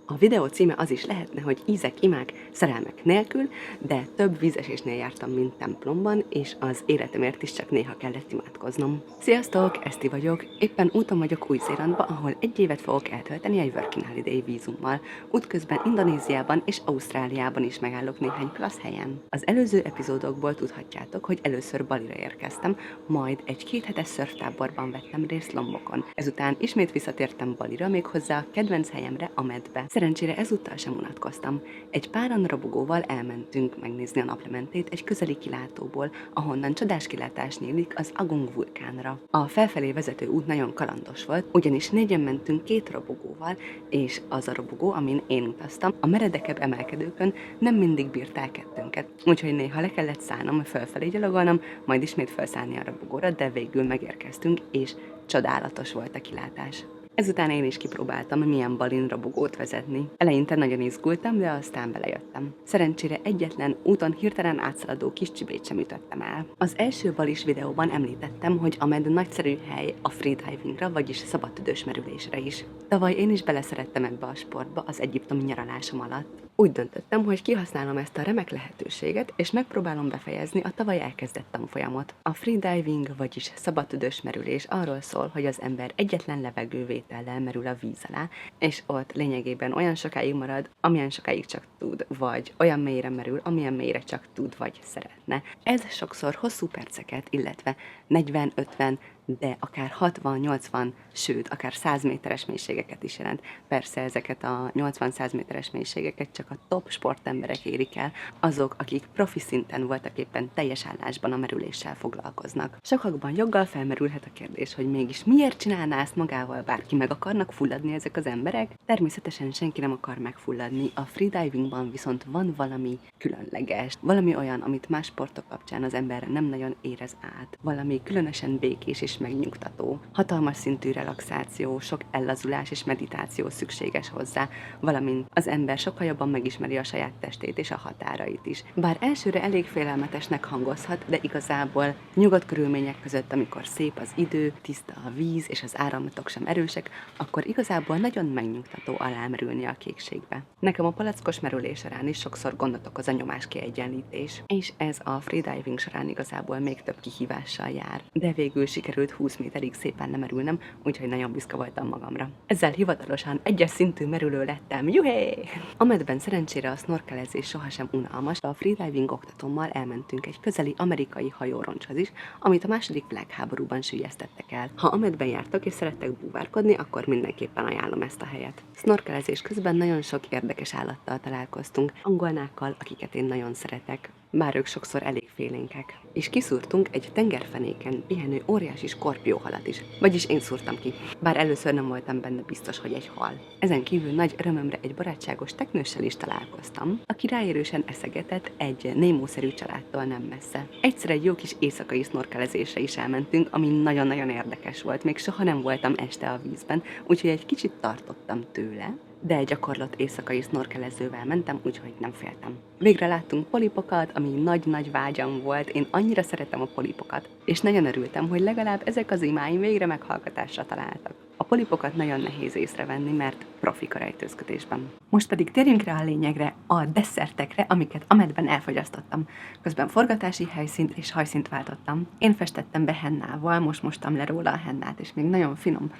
A videó címe az is lehetne, hogy ízek, imák, szerelmek nélkül, de több vízesésnél jártam, mint templomban, és az életemért is csak néha kellett imádkoznom. Sziasztok, Eszti vagyok, éppen úton vagyok Új-Zélandba, ahol 1 évet fogok eltölteni egy Working Holiday vízummal. Útközben Indonéziában és Ausztráliában is megállok néhány klassz helyen. Az előző epizódokból tudhatjátok, hogy először Balira érkeztem, majd egy 2 hetes szörftáborban vettem részt Lombokon. Ezután ismét visszatértem Balira, méghozzá a kedvenc helyemre, Amedbe. Szerencsére ezúttal sem unatkoztam. Egy páran robogóval elmentünk megnézni a naplementét egy közeli kilátóból, ahonnan csodás kilátás nyílik az Agung vulkánra. A felfelé vezető út nagyon kalandos volt, ugyanis 4-en mentünk 2 robogóval, és az a robogó, amin én utaztam, a meredekebb emelkedőkön nem mindig bírt el kettőnket, úgyhogy néha le kellett szállnom, felfelé gyalogolnom, majd ismét felszállni a robogóra, de végül megérkeztünk, és csodálatos volt a kilátás. Ezután én is kipróbáltam, milyen Balin robogót vezetni. Eleinte nagyon izgultam, de aztán belejöttem. Szerencsére egyetlen úton hirtelen átszaladó kis csibét sem ütöttem el. Az első balis videóban említettem, hogy Amed nagyszerű hely a freedivingra, vagyis szabadtüdős merülésre is. Tavaly én is beleszerettem ebbe a sportba az egyiptomi nyaralásom alatt. Úgy döntöttem, hogy kihasználom ezt a remek lehetőséget, és megpróbálom befejezni a tavaly elkezdett tanfolyamot. A freediving, vagyis szabadtüdős merülés arról szól, hogy az ember egyetlen levegővétellel merül a víz alá, és ott lényegében olyan sokáig marad, amilyen sokáig csak tud, vagy olyan mélyre merül, amilyen mélyre csak tud, vagy szeretne. Ez sokszor hosszú perceket, illetve 40-50, de akár 60-80, sőt, akár 100 méteres mélységeket is jelent. Persze ezeket a 80-100 méteres mélységeket csak a top sportemberek érik el, azok, akik profi szinten voltak éppen teljes állásban a merüléssel foglalkoznak. Sokakban joggal felmerülhet a kérdés, hogy mégis miért csinálná ezt magával bárki, meg akarnak fulladni ezek az emberek? Természetesen senki nem akar megfulladni, a freedivingban viszont van valami különleges, valami olyan, amit más sportok kapcsán az ember nem nagyon érez át, valami különösen békés és megnyugtató. Hatalmas szintű relaxáció, sok ellazulás és meditáció szükséges hozzá, valamint az ember sokkal jobban megismeri a saját testét és a határait is. Bár elsőre elég félelmetesnek hangozhat, de igazából nyugodt körülmények között, amikor szép az idő, tiszta a víz és az áramlatok sem erősek, akkor igazából nagyon megnyugtató alámerülni a kékségbe. Nekem a palackos merülés során is sokszor gondot okoz a nyomás kiegyenlítés, és ez a freediving során igazából még több kihívással jár. De végül sikerült 20 méterig szépen lemerülnem, úgyhogy nagyon büszke voltam magamra. Ezzel hivatalosan 1-es szintű merülő lettem, juhé! Amedben szerencsére a snorkelezés sohasem unalmas, a freediving oktatómmal elmentünk egy közeli amerikai hajóroncshoz is, amit a II. Világháborúban süllyesztettek el. Ha Amedben jártak és szerettek búvárkodni, akkor mindenképpen ajánlom ezt a helyet. Snorkelezés közben nagyon sok érdekes állattal találkoztunk, angolnákkal, akiket én nagyon szeretek, bár ők sokszor elég félénkek. És kiszúrtunk egy tengerfenéken pihenő óriási skorpióhalat is, vagyis én szúrtam ki, bár először nem voltam benne biztos, hogy egy hal. Ezen kívül nagy örömömre egy barátságos teknőssel is találkoztam, aki ráérősen eszegetett egy Nemo-szerű családtól nem messze. Egyszer egy jó kis éjszakai snorkelezésre is elmentünk, ami nagyon-nagyon érdekes volt, még soha nem voltam este a vízben, úgyhogy egy kicsit tartottam tőle, de egy gyakorlott éjszakai snorkelezővel mentem, úgyhogy nem féltem. Végre láttunk polipokat, ami nagy-nagy vágyam volt, én annyira szeretem a polipokat, és nagyon örültem, hogy legalább ezek az imáim végre meghallgatásra találtak. A polipokat nagyon nehéz észrevenni, mert profik a rejtőzködésben. Most pedig térjünk rá a lényegre, a desszertekre, amiket Amedben elfogyasztottam. Közben forgatási helyszínt és hajszínt váltottam. Én festettem be hennával, most mostam le róla a hennát, és még nagyon finom,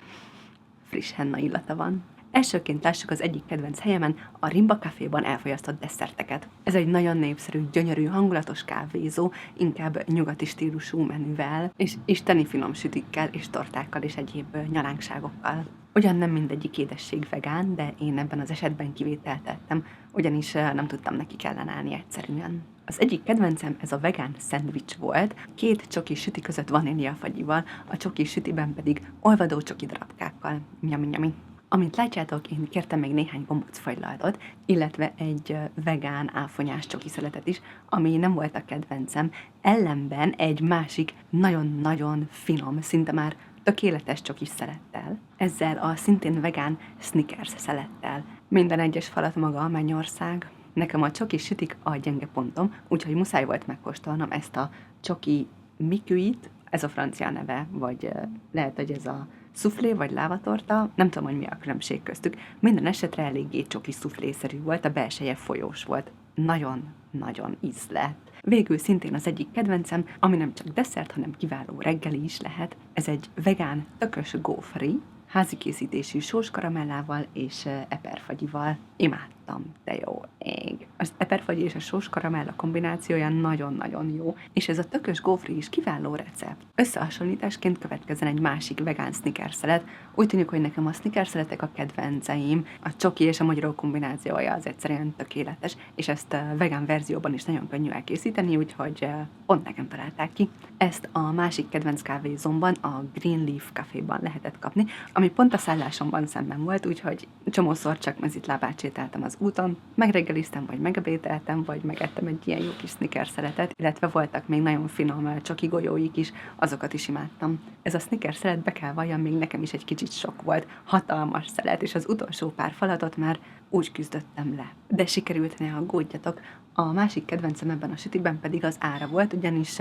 friss henna illata van. Elsőként lássuk az egyik kedvenc helyemen, a Rimba Caféban elfogyasztott desszerteket. Ez egy nagyon népszerű, gyönyörű, hangulatos kávézó, inkább nyugati stílusú menüvel, és isteni finom sütikkel és tortákkal és egyéb nyalánkságokkal. Ugyan nem mindegyik édesség vegán, de én ebben az esetben kivételt tettem, ugyanis nem tudtam nekik ellenállni egyszerűen. Az egyik kedvencem ez a vegán szendvics volt, 2 csoki süti között vaníliafagyival, a csoki sütiben pedig olvadó csoki darabkákkal. Nyami-nyami. Amint látjátok, én kértem még néhány gombócfagylaltot, illetve egy vegán áfonyás csoki szeletet is, ami nem volt a kedvencem, ellenben egy másik nagyon-nagyon finom, szinte már tökéletes csokis szelettel. Ezzel a szintén vegán Snickers szelettel. Minden egyes falat maga a mennyország. Nekem a csoki sütik a gyenge pontom, úgyhogy muszáj volt megkóstolnom ezt a csoki miküit, ez a francia neve, vagy lehet, hogy ez a szuflé vagy lávatorta, nem tudom, hogy mi a különbség köztük. Minden esetre eléggé csoki szuflészerű volt, a belseje folyós volt. Nagyon-nagyon ízlett. Végül szintén az egyik kedvencem, ami nem csak desszert, hanem kiváló reggeli is lehet. Ez egy vegán tökös gófri, házi készítésű sós karamellával és eperfagyival. Imádtam, de jó ég. Az eperfagyi és a sós karamella kombinációja nagyon-nagyon jó, és ez a tökös gófri is kiváló recept. Összehasonlításként következzen egy másik vegán snickerszelet. Úgy tűnik, hogy nekem a snickerseletek a kedvenceim. A csoki és a magyaró kombinációja az egyszerűen tökéletes, és ezt a vegán verzióban is nagyon könnyű elkészíteni, úgyhogy pont nekem találták ki. Ezt a másik kedvenc kávézomban, a Greenleaf Caféban lehetett kapni, ami pont a szállásomban szemben volt, úgyhogy csomószor csak mezitlábát sétáltam az úton, megreggeliztem, vagy megebédeltem, vagy megettem egy ilyen jó kis snickerseletet, illetve voltak még nagyon finom csoki golyóik is, azokat is imádtam. Ez a snickerszelet, be kell valljam, még nekem is egy kicsit sok volt, hatalmas szelet, és az utolsó pár falatot már úgy küzdöttem le. De sikerült, ne aggódjatok. A másik kedvencem ebben a sütiben pedig az ára volt, ugyanis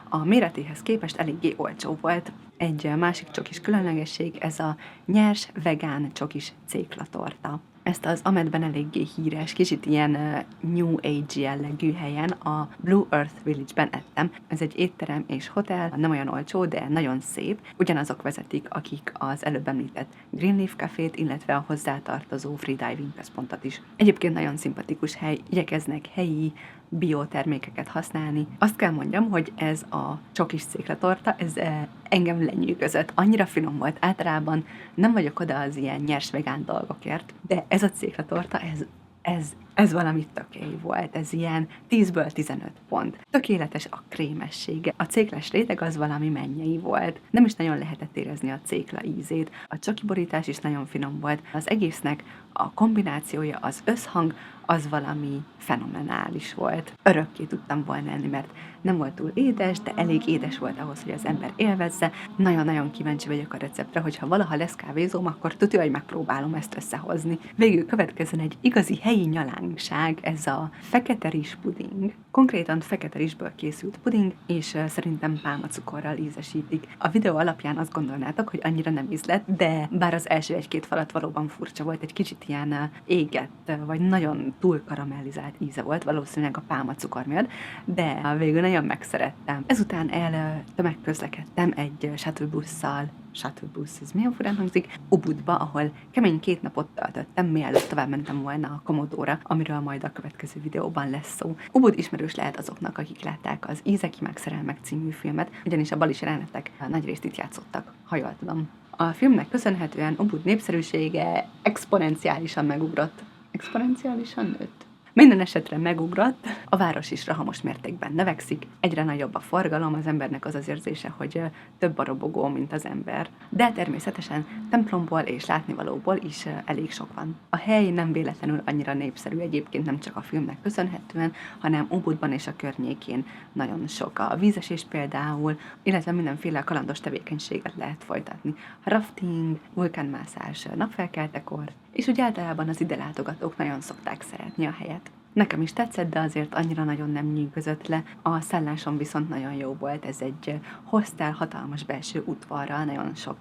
a méretéhez képest eléggé olcsó volt. Egy másik csokis különlegesség, ez a nyers vegán csokis céklatorta. Ezt az Ametben eléggé híres, kicsit ilyen New Age jellegű helyen, a Blue Earth Village-ben ettem. Ez egy étterem és hotel, nem olyan olcsó, de nagyon szép. Ugyanazok vezetik, akik az előbb említett Greenleaf Cafét, illetve a hozzátartozó freediving központot is. Egyébként nagyon szimpatikus hely, igyekeznek helyi biotermékeket használni. Azt kell mondjam, hogy ez a csokis céklatorta, ez engem lenyűgözött. Annyira finom volt. Általában nem vagyok oda az ilyen nyers vegán dolgokért, de ez a céklatorta, ez valami tökély volt. Ez ilyen 10-ből 15 pont. Tökéletes a krémessége. A cékles réteg az valami mennyei volt. Nem is nagyon lehetett érezni a cékla ízét. A csoki borítás is nagyon finom volt. Az egésznek a kombinációja, az összhang, az valami fenomenális volt. Örökké tudtam volna enni, mert nem volt túl édes, de elég édes volt ahhoz, hogy az ember élvezze. Nagyon-nagyon kíváncsi vagyok a receptre, hogyha valaha lesz kávézóm, akkor tudja, hogy megpróbálom ezt összehozni. Végül következzen egy igazi helyi nyalánkság, ez a fekete rizs puding. Konkrétan fekete rizsből készült puding, és szerintem pálmacukorral ízesítik. A videó alapján azt gondolnátok, hogy annyira nem ízlett, de bár az első egy-két falat valóban furcsa volt, egy kicsit ilyen égett, vagy nagyon túl karamellizált íze volt, valószínűleg a pálmacukor miatt, de végül nagyon megszerettem. Ezután tömegközlekedtem egy shuttlebusszal, ez milyen furán hangzik, Ubudba, ahol kemény 2 napot töltöttem, mielőtt tovább mentem volna a Komodóra, amiről majd a következő videóban lesz szó. Ubud ismerős lehet azoknak, akik látták az Ízek, Imák, Szerelmek című filmet, ugyanis a balis jelenetek nagyrészt itt játszottak, ha jól tudom. A filmnek köszönhetően Ubud népszerűsége exponenciálisan megugrott. Exponenciálisan nőtt? Minden esetre megugrott, a város is rohamos mértékben növekszik, egyre nagyobb a forgalom, az embernek az az érzése, hogy több a robogó, mint az ember. De természetesen templomból és látnivalóból is elég sok van. A hely nem véletlenül annyira népszerű egyébként nem csak a filmnek köszönhetően, hanem Ubudban és a környékén nagyon sok a vízesés például, illetve mindenféle kalandos tevékenységet lehet folytatni. Rafting, vulkánmászás napfelkeltekor, és úgy általában az ide látogatók nagyon szokták szeretni a helyet. Nekem is tetszett, de azért annyira nagyon nem nyűgözött le. A szállásom viszont nagyon jó volt. Ez egy hostel, hatalmas belső udvarral, nagyon sok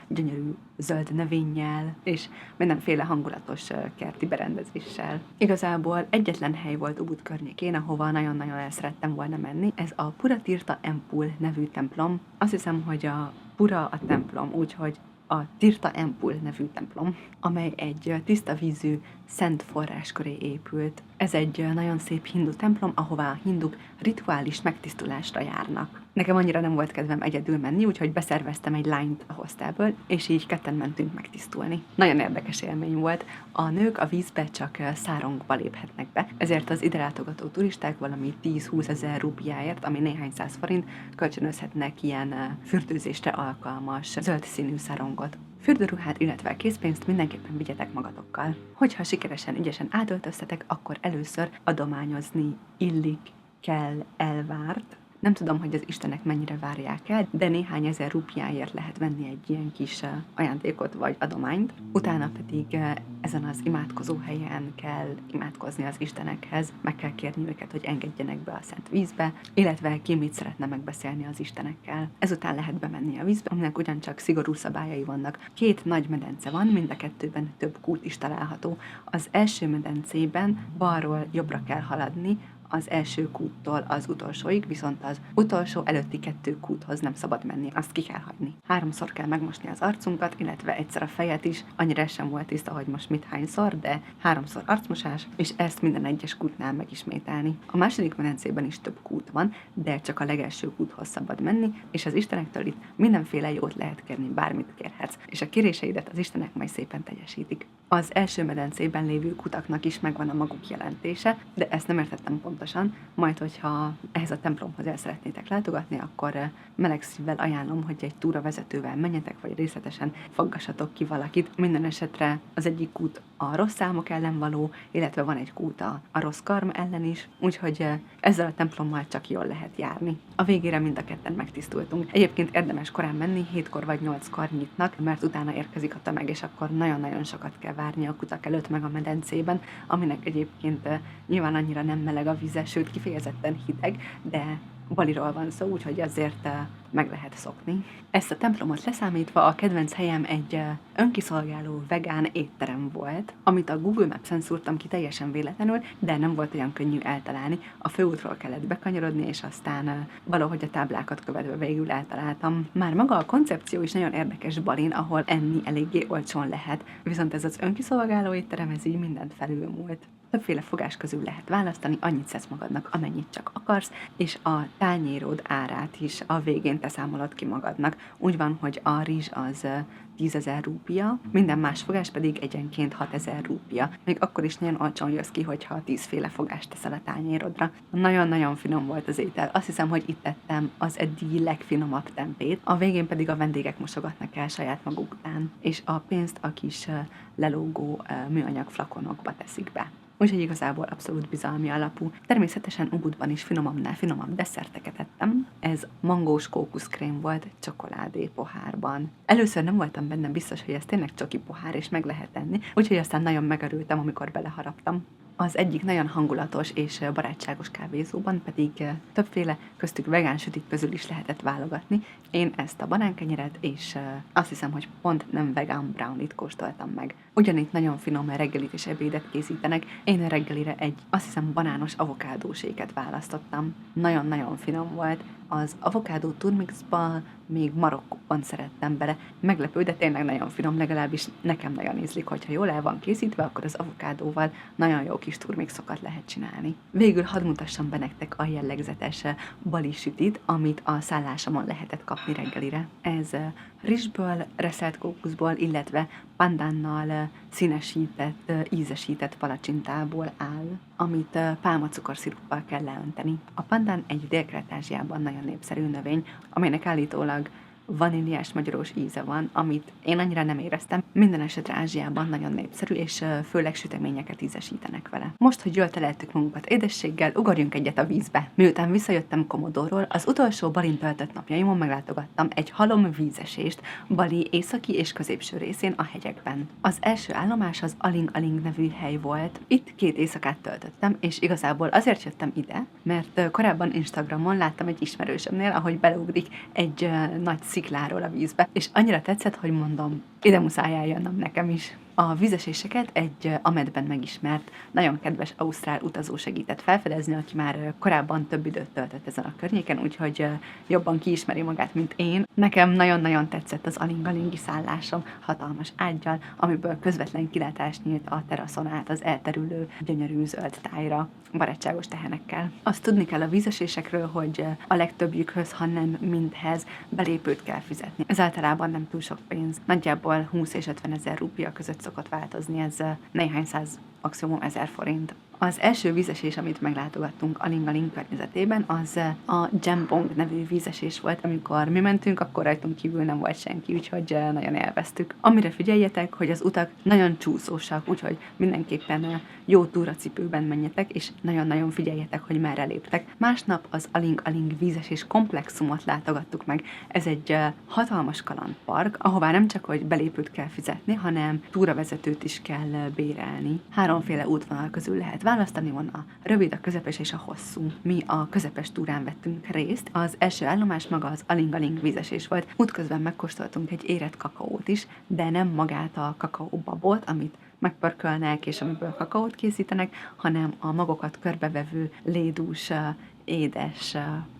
gyönyörű zöld növényel, és mindenféle hangulatos kerti berendezéssel. Igazából egyetlen hely volt Ubud környékén, ahova nagyon-nagyon el szerettem volna menni. Ez a Pura Tirtha Empul nevű templom. Azt hiszem, hogy a Pura a templom, úgyhogy a Tirtha Empul nevű templom, amely egy tiszta vízű szent forrás köré épült. Ez egy nagyon szép hindu templom, ahová a hinduk rituális megtisztulásra járnak. Nekem annyira nem volt kedvem egyedül menni, úgyhogy beszerveztem egy lányt a hostelből, és így ketten mentünk megtisztulni. Nagyon érdekes élmény volt. A nők a vízbe csak szárongba léphetnek be, ezért az ide látogató turisták valami 10-20 ezer rúpiáért, ami néhány száz forint, kölcsönözhetnek ilyen fürdőzésre alkalmas zöld színű szárongot. Fürdőruhát, illetve készpénzt mindenképpen vigyetek magatokkal. Hogyha sikeresen, ügyesen átöltöztetek, akkor először adományozni illik, kell, elvárt Nem tudom, hogy az istenek mennyire várják el, de néhány ezer rupiáért lehet venni egy ilyen kis ajándékot vagy adományt. Utána pedig ezen az imádkozó helyen kell imádkozni az istenekhez, meg kell kérni őket, hogy engedjenek be a szent vízbe, illetve ki mit szeretne megbeszélni az istenekkel. Ezután lehet bemenni a vízbe, aminek ugyancsak szigorú szabályai vannak. 2 nagy medence van, mind a kettőben több kút is található. Az első medencében balról jobbra kell haladni, az első kúttól az utolsóig, viszont az utolsó előtti 2 kúthoz nem szabad menni, azt ki kell hagyni. 3-szor kell megmosni az arcunkat, illetve egyszer a fejet is, annyira sem volt tiszta, hogy most mit hányszor, de 3-szor arcmosás, és ezt minden egyes kútnál megismételni. A második medencében is több kút van, de csak a legelső kúthoz szabad menni, és az istenektől itt mindenféle jót lehet kérni, bármit kérhetsz, és a kéréseidet az istenek majd szépen teljesítik. Az első medencében lévő kutaknak is megvan a maguk jelentése, de ezt nem értettem pontosan, majd hogyha ehhez a templomhoz el szeretnétek látogatni, akkor meleg szívvel ajánlom, hogy egy túravezetővel menjetek, vagy részletesen faggassatok ki valakit. Minden esetre az egyik kút a rossz álmok ellen való, illetve van egy kút a rossz karma ellen is, úgyhogy ezzel a templommal csak jól lehet járni. A végére mind a ketten megtisztultunk. Egyébként érdemes korán menni, 7-kor vagy 8-kor nyitnak, mert utána érkezik a tömeg, és akkor nagyon-nagyon sokat kell várni a kutak előtt meg a medencében, aminek egyébként nyilván annyira nem meleg a víze, sőt kifejezetten hideg, de Baliról van szó, úgyhogy azért meg lehet szokni. Ezt a templomot leszámítva a kedvenc helyem egy önkiszolgáló vegán étterem volt, amit a Google Maps-en szúrtam ki teljesen véletlenül, de nem volt olyan könnyű eltalálni. A főútról kellett bekanyarodni, és aztán valahogy a táblákat követve végül eltaláltam. Már maga a koncepció is nagyon érdekes Balin, ahol enni eléggé olcsón lehet, viszont ez az önkiszolgáló étterem, ez így mindent felülmúlt. Többféle fogás közül lehet választani, annyit szedsz magadnak, amennyit csak akarsz, és a tányérod árát is a végén te számolod ki magadnak. Úgy van, hogy a rizs az 10.000 rúpia, minden más fogás pedig egyenként 6.000 rúpia. Még akkor is nagyon olcsón jössz ki, hogyha 10 féle fogást teszel a tányérodra. Nagyon-nagyon finom volt az étel. Azt hiszem, hogy itt ettem az eddigi legfinomabb tempét. A végén pedig a vendégek mosogatnak el saját maguk után, és a pénzt a kis lelógó műanyag flakonokba teszik be. Úgyhogy igazából abszolút bizalmi alapú. Természetesen Ubudban is finomabbnál finomabb desszerteket ettem. Ez mangós kókuszkrém volt csokoládé pohárban. Először nem voltam benne biztos, hogy ez tényleg csoki pohár, és meg lehet enni, úgyhogy aztán nagyon megörültem, amikor beleharaptam. Az egyik nagyon hangulatos és barátságos kávézóban pedig többféle, köztük vegán sütik közül is lehetett válogatni. Én ezt a banánkenyeret, és azt hiszem, hogy pont nem vegán brownie-t kóstoltam meg. Ugyanitt nagyon finom reggelit és ebédet készítenek. Én a reggelire egy, azt hiszem, banános avokádóséket választottam. Nagyon-nagyon finom volt. Az avokádó turmixba még marokkóban szerettem bele. Meglepő, de tényleg nagyon finom, legalábbis nekem nagyon ízlik, hogyha jól el van készítve, akkor az avokádóval nagyon jó kis turmixokat lehet csinálni. Végül hadd mutassam be nektek a jellegzetes bali sütit, amit a szállásomon lehetett kapni reggelire. Ez rizsből, reszelt kókuszból, illetve pandánnal színesített, ízesített palacsintából áll, amit pálmacukorsziruppal kell leönteni. A pandán egy Dél-Kelet-Ázsiában nagyon népszerű növény, amelynek állítólag vaníliás magyarós íze van, amit én annyira nem éreztem. Minden esetre Ázsiában nagyon népszerű, és főleg süteményeket ízesítenek vele. Most, hogy jól teleltük magunkat édességgel, ugorjunk egyet a vízbe. Miután visszajöttem Komodóról, az utolsó Balin töltött napjaimon meglátogattam egy halom vízesést Bali északi és középső részén a hegyekben. Az első állomás az Aling Aling nevű hely volt. Itt 2 éjszakát töltöttem, és igazából azért jöttem ide, mert korábban Instagramon láttam egy ismerősömnél, ahogy beleugrik egy nagy szikláról a vízbe, és annyira tetszett, hogy mondom, ide muszáj eljönnöm nekem is. A vízeséseket egy Ahmedben megismert, nagyon kedves ausztrál utazó segített felfedezni, aki már korábban több időt töltött ezen a környéken, úgyhogy jobban kiismeri magát, mint én. Nekem nagyon-nagyon tetszett az alingalingi szállásom, hatalmas ággyal, amiből közvetlen kilátás nyílt a teraszon át az elterülő, gyönyörű zöld tájra, barátságos tehenekkel. Azt tudni kell a vízesésekről, hogy a legtöbbjükhöz, ha nem mindhez belépőt kell fizetni. Ez általában nem túl sok pénz, nagyjából 20 és 50 ezer rúpia között szokott változni, ez néhány száz, maximum 1000 forint. Az első vízesés, amit meglátogattunk Alingaling környezetében, az a Jambong nevű vízesés volt. Amikor mi mentünk, akkor rajtunk kívül nem volt senki, úgyhogy nagyon élveztük. Amire figyeljetek, hogy az utak nagyon csúszósak, úgyhogy mindenképpen jó túracipőben menjetek, és nagyon-nagyon figyeljetek, hogy merre léptek. Másnap az Aling-Aling vízesés komplexumot látogattuk meg. Ez egy hatalmas kalandpark, ahová nem csak, hogy belépőt kell fizetni, hanem túravezetőt is kell bérelni. Háromféle útvonal közül lehet választani, van a rövid, a közepes és a hosszú. Mi a közepes túrán vettünk részt. Az első állomás maga az Aling-Aling vízesés volt. Útközben megkóstoltunk egy érett kakaót is, de nem magát a kakaóbabot, amit megpörkölnek és amiből kakaót készítenek, hanem a magokat körbevevő lédús, édes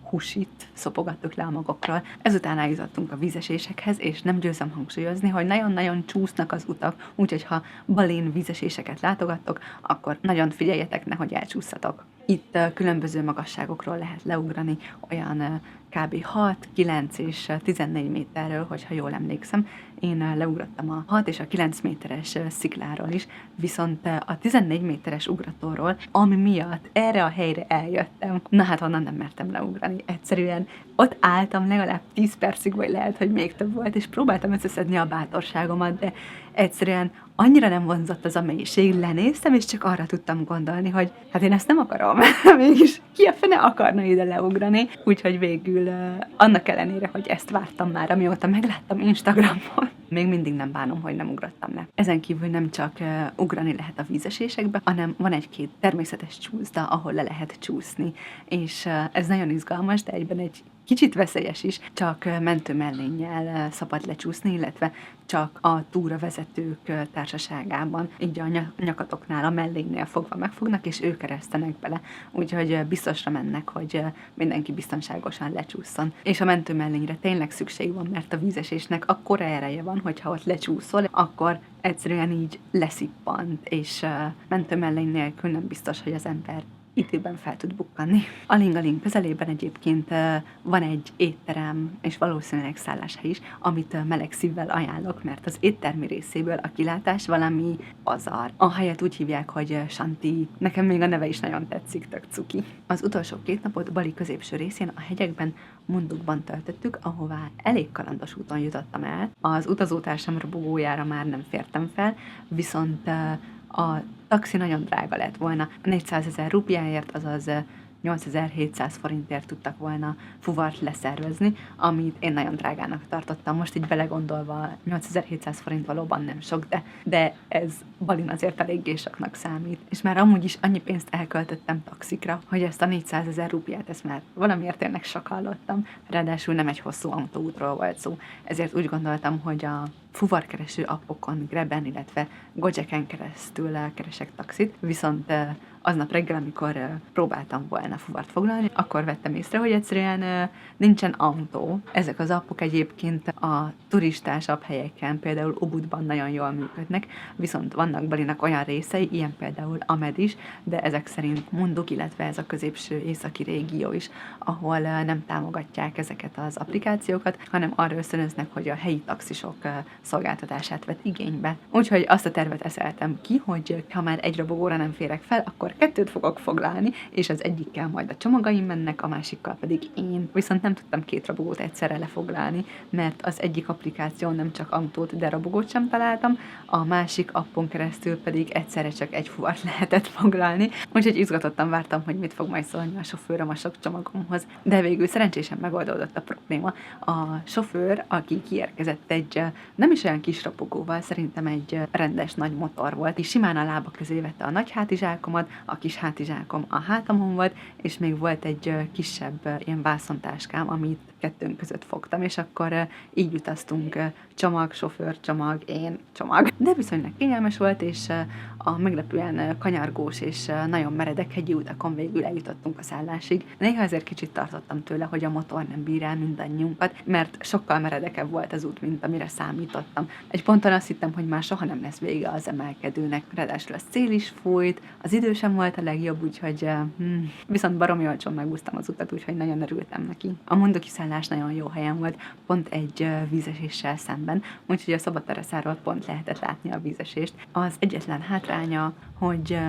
húsit szopogattuk le a magokról. Ezután eljutottunk a vízesésekhez, és nem győzem hangsúlyozni, hogy nagyon-nagyon csúsznak az utak, úgyhogy ha Balin vízeséseket látogattok, akkor nagyon figyeljetek, nehogy elcsúszatok. Itt különböző magasságokról lehet leugrani, olyan kb. 6, 9 és 14 méterről, hogyha jól emlékszem. Én leugrottam a 6 és a 9 méteres szikláról is, viszont a 14 méteres ugratóról, ami miatt erre a helyre eljöttem, na hát onnan nem mertem leugrani. Egyszerűen ott álltam legalább 10 percig, vagy lehet, hogy még több volt, és próbáltam összeszedni a bátorságomat, de egyszerűen annyira nem vonzott az a mélység, lenéztem, és csak arra tudtam gondolni, hogy hát én ezt nem akarom, mégis ki a fene akarna ide leugrani, úgyhogy végül annak ellenére, hogy ezt vártam már, amióta megláttam Instagramon, még mindig nem bánom, hogy nem ugrottam le. Ezen kívül nem csak ugrani lehet a vízesésekbe, hanem van egy-két természetes csúszda, ahol le lehet csúszni, és ez nagyon izgalmas, de egyben egy kicsit veszélyes is, csak mentőmellénnyel szabad lecsúszni, illetve csak a túravezetők társaságában, így a nyakatoknál, a mellénynél fogva megfognak, és ők eresztenek bele, úgyhogy biztosra mennek, hogy mindenki biztonságosan lecsúszson. És a mentőmellényre tényleg szükség van, mert a vízesésnek akkora ereje van, hogyha ott lecsúszol, akkor egyszerűen így leszippant, és mentőmellény nélkül nem biztos, hogy az ember időben fel tud bukkanni. Aling-Aling közelében egyébként van egy étterem, és valószínűleg szálláshely is, amit meleg szívvel ajánlok, mert az éttermi részéből a kilátás valami pazar. A helyet úgy hívják, hogy Shanti. Nekem még a neve is nagyon tetszik, tök cuki. Az utolsó 2 napot Bali középső részén a hegyekben, Mundukban töltöttük, ahová elég kalandos úton jutottam el. Az utazótársam robogójára már nem fértem fel, viszont a taxi nagyon drága lett volna. 400 000 rupiáért, azaz 8700 forintért tudtak volna fuvart leszervezni, amit én nagyon drágának tartottam. Most így belegondolva 8700 forint valóban nem sok, de ez Balin azért eléggé soknak számít. És már amúgy is annyi pénzt elköltöttem taxikra, hogy ezt a 400 000 rupiát, ezt már valamiért tényleg sok hallottam. Ráadásul nem egy hosszú autóútról volt szó. Ezért úgy gondoltam, hogy a fuvarkereső appokon, Grabben, illetve Gojeken keresztül keresek taxit, viszont aznap reggel, amikor próbáltam volna fuvart foglalni, akkor vettem észre, hogy egyszerűen nincsen autó. Ezek az appok egyébként a turistásabb helyeken, például Ubudban nagyon jól működnek, viszont vannak Balinak olyan részei, ilyen például Amed is, de ezek szerint Munduk, illetve ez a középső északi régió is, ahol nem támogatják ezeket az applikációkat, hanem arra ösztönöznek, hogy a helyi taxisok szolgáltatását vett igénybe. Úgyhogy azt a tervet eszeltem ki, hogy ha már egy robogóra nem férek fel, akkor 2 fogok foglalni, és az egyikkel majd a csomagaim mennek, a másikkal pedig én. Viszont nem tudtam 2 robogót egyszerre lefoglalni, mert az egyik applikáción nem csak autót, de robogót sem találtam, a másik appon keresztül pedig egyszerre csak egy fuvart lehetett foglalni. Úgyhogy izgatottan vártam, hogy mit fog majd szólni a sofőröm a sok csomagomhoz. De végül szerencsésen megoldódott a probléma. A sofőr, aki kiérkezett egy nem is olyan kis robogóval, szerintem egy rendes nagy motor volt, és simán a lába közé vette a nagy hátizsákomat, a kis hátizsákom a hátamon volt, és még volt egy kisebb ilyen vászontáskám, amit 2 között fogtam, és akkor így utaztunk, csomag, sofőr, csomag, én, csomag. De viszonylag kényelmes volt, és a meglepően kanyargós és nagyon meredek hegyi utakon végül eljutottunk a szállásig. Néha azért kicsit tartottam tőle, hogy a motor nem bír el mindannyiunkat, mert sokkal meredekebb volt az út, mint amire számítottam. Egy ponton azt hittem, hogy már soha nem lesz vége az emelkedőnek, ráadásul a szél is fújt, az idő sem volt a legjobb, úgyhogy viszont baromi olcsón megúsztam az utat, úgyhogy nagyon örültem neki. A munduki szállás nagyon jó helyen volt, pont egy vízeséssel szemben, úgyhogy a szabadtereszáról pont lehetett látni a vízesést. Az egyetlen hátránya, hogy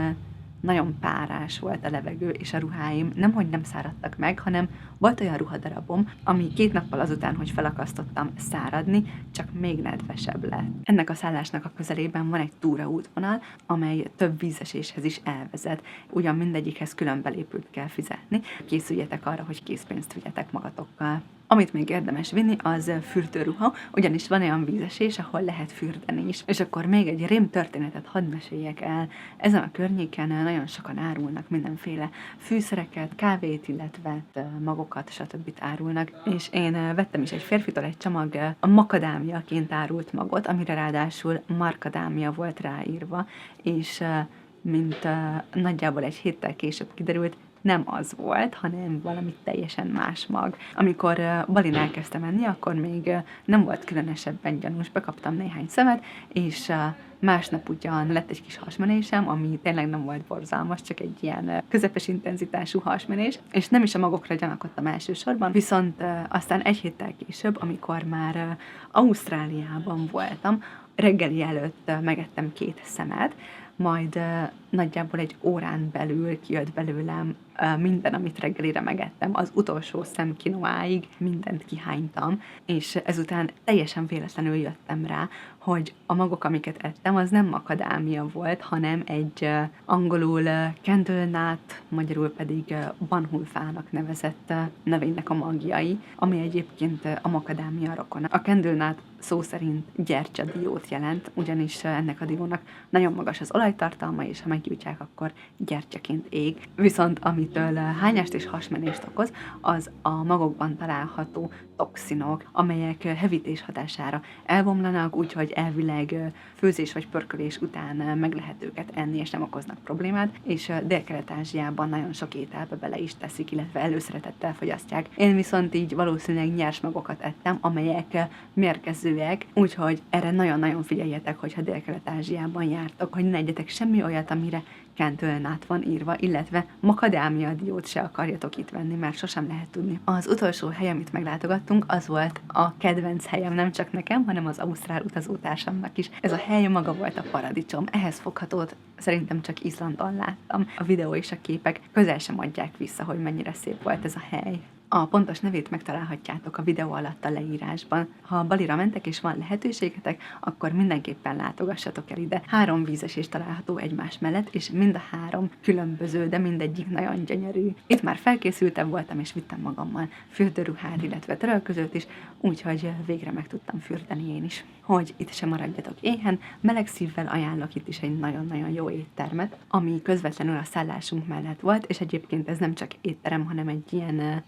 nagyon párás volt a levegő, és a ruháim nemhogy nem száradtak meg, hanem volt olyan ruhadarabom, ami 2 nappal azután, hogy felakasztottam száradni, csak még nedvesebb lett. Ennek a szállásnak a közelében van egy túraútvonal, amely több vízeséshez is elvezet. Ugyan mindegyikhez külön belépőt kell fizetni. Készüljetek arra, hogy készpénzt vigyetek magatokkal. Amit még érdemes vinni, az fürdőruha, ugyanis van olyan vízesés, ahol lehet fürdeni is. És akkor még egy rém történetet hadd meséljek el. Ezen a környéken nagyon sokan árulnak mindenféle fűszereket, kávét, illetve magokat, stb. Árulnak. És én vettem is egy férfitől egy csomag a makadámiaként árult magot, amire ráadásul markadámia volt ráírva, és mint nagyjából egy héttel később kiderült, nem az volt, hanem valami teljesen más mag. Amikor Balin elkezdtem menni, akkor még nem volt különösebben gyanús, bekaptam néhány szemet, és másnap ugyan lett egy kis hasmenésem, ami tényleg nem volt borzalmas, csak egy ilyen közepes intenzitású hasmenés, és nem is a magokra gyanakodtam elsősorban, viszont aztán egy héttel később, amikor már Ausztráliában voltam, reggeli előtt megettem 2 szemet, majd nagyjából egy órán belül kijött belőlem minden, amit reggelire megettem. Az utolsó szem kinoáig mindent kihánytam, és ezután teljesen véletlenül jöttem rá, hogy a magok, amiket ettem, az nem makadámia volt, hanem egy angolul candlenut, magyarul pedig banhulfának nevezett növénynek a magjai, ami egyébként a makadámia rokona. A candlenut szó szerint gyertyadiót jelent, ugyanis ennek a diónak nagyon magas az olajtartalma, és ha meggyújtják, akkor gyertyaként ég. Viszont amitől hányást és hasmenést okoz, az a magokban található toxinok, amelyek hevítés hatására elbomlanak, úgyhogy elvileg főzés vagy pörkölés után meg lehet őket enni, és nem okoznak problémát, és Dél-Kelet-Ázsiában nagyon sok ételbe bele is teszik, illetve előszeretettel fogyasztják. Én viszont így valószínűleg nyers magokat ettem, amelyek mérgezőek, úgyhogy erre nagyon-nagyon figyeljetek, hogyha Dél-Kelet-Ázsiában jártok, hogy ne egyetek semmi olyat, amire candlenut van írva, illetve makadámia diót se akarjatok itt venni, mert sosem lehet tudni. Az utolsó hely, amit meglátogattunk, az volt a kedvenc helyem, nem csak nekem, hanem az ausztrál utazótársamnak is. Ez a hely maga volt a paradicsom. Ehhez foghatót szerintem csak Izlandon láttam. A videó és a képek közel sem adják vissza, hogy mennyire szép volt ez a hely. A pontos nevét megtalálhatjátok a videó alatt a leírásban. Ha Balira mentek és van lehetőségetek, akkor mindenképpen látogassatok el ide. 3 vízesés található egymás mellett, és mind a 3 különböző, de mindegyik nagyon gyönyörű. Itt már felkészültem voltam, és vittem magammal fürdőruhát, illetve törölközőt is, úgyhogy végre meg tudtam fürdeni én is. Hogy itt sem maradjatok éhen, meleg szívvel ajánlok itt is egy nagyon-nagyon jó éttermet, ami közvetlenül a szállásunk mellett volt, és egyébként ez nem csak étterem, hanem egy ilyen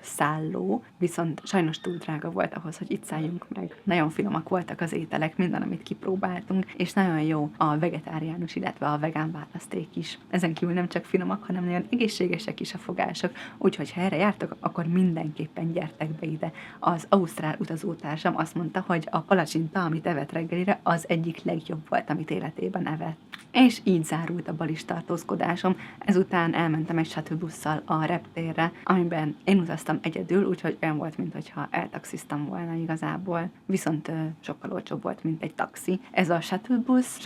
szálló, viszont sajnos túl drága volt ahhoz, hogy itt szálljunk meg. Nagyon finomak voltak az ételek, minden, amit kipróbáltunk, és nagyon jó a vegetáriánus, illetve a vegán választék is. Ezen kívül nem csak finomak, hanem nagyon egészségesek is a fogások, úgyhogy ha erre jártok, akkor mindenképpen gyertek be ide. Az ausztrál utazótársam azt mondta, hogy a palacsinta, amit evett reggelire, az egyik legjobb volt, amit életében evett. És így zárult a balis tartózkodásom. Ezután elmentem egy shuttle-busszal a reptérre, amiben én utaztam egyedül, úgyhogy olyan volt, mintha eltaxiztam volna igazából. Viszont sokkal olcsóbb volt, mint egy taxi. Ez a shuttle-bus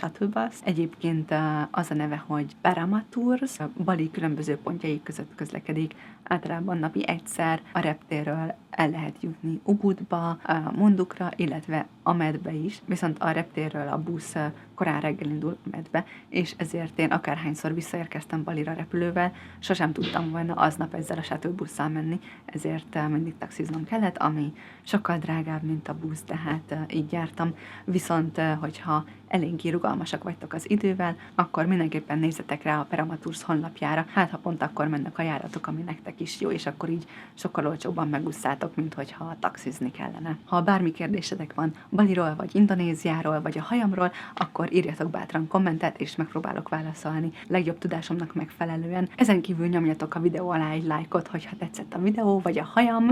egyébként az a neve, hogy Paramaturs. Bali különböző pontjai között közlekedik. Általában napi egyszer a reptérről el lehet jutni Ubudba, Mundukra, illetve Amedbe is, viszont a reptérről a busz korán reggel indul Amedbe, és ezért én akárhányszor visszaérkeztem Balira repülővel, sosem tudtam volna aznap ezzel a shuttle-busszal menni, ezért mindig taxiznom kellett, ami sokkal drágább, mint a busz, tehát így jártam. Viszont, hogyha eléggé rugalmasak vagytok az idővel, akkor mindenképpen nézzetek rá a Paramaturs honlapjára, hát ha pont akkor mennek a járatok, ami nektek is jó, és akkor így sokkal olcsóbban megúszszátok, mint hogyha taxizni kellene. Ha bármi kérdésetek van Baliról, vagy Indonéziáról, vagy a hajamról, akkor írjatok bátran kommentet, és megpróbálok válaszolni legjobb tudásomnak megfelelően. Ezen kívül nyomjatok a videó alá egy lájkot, hogyha tetszett a videó, vagy a hajam,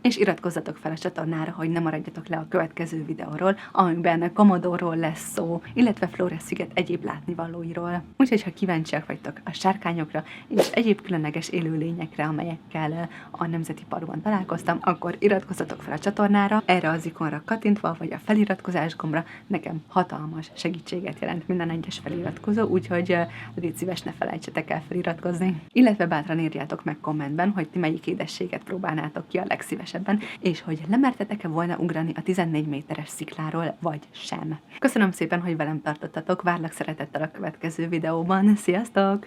és iratkozzatok fel a csatornára, hogy ne maradjatok le a következő videóról, amiben Komodóról lesz szó. tó, illetve Flores-sziget egyéb látnivalóiról. Úgyhogy, ha kíváncsiak vagytok a sárkányokra és egyéb különleges élőlényekre, amelyekkel a Nemzeti Parkban találkoztam, akkor iratkozzatok fel a csatornára, erre az ikonra kattintva, vagy a feliratkozás gombra. Nekem hatalmas segítséget jelent minden egyes feliratkozó, úgyhogy légy szíves, ne felejtsetek el feliratkozni. Illetve bátran írjátok meg kommentben, hogy ti melyik édességet próbálnátok ki a legszívesebben, és hogy lemertetek-e volna ugrani a 14 méteres szikláról, vagy sem. Köszönöm szépen, hogy velem tartottatok, várlak szeretettel a következő videóban. Sziasztok!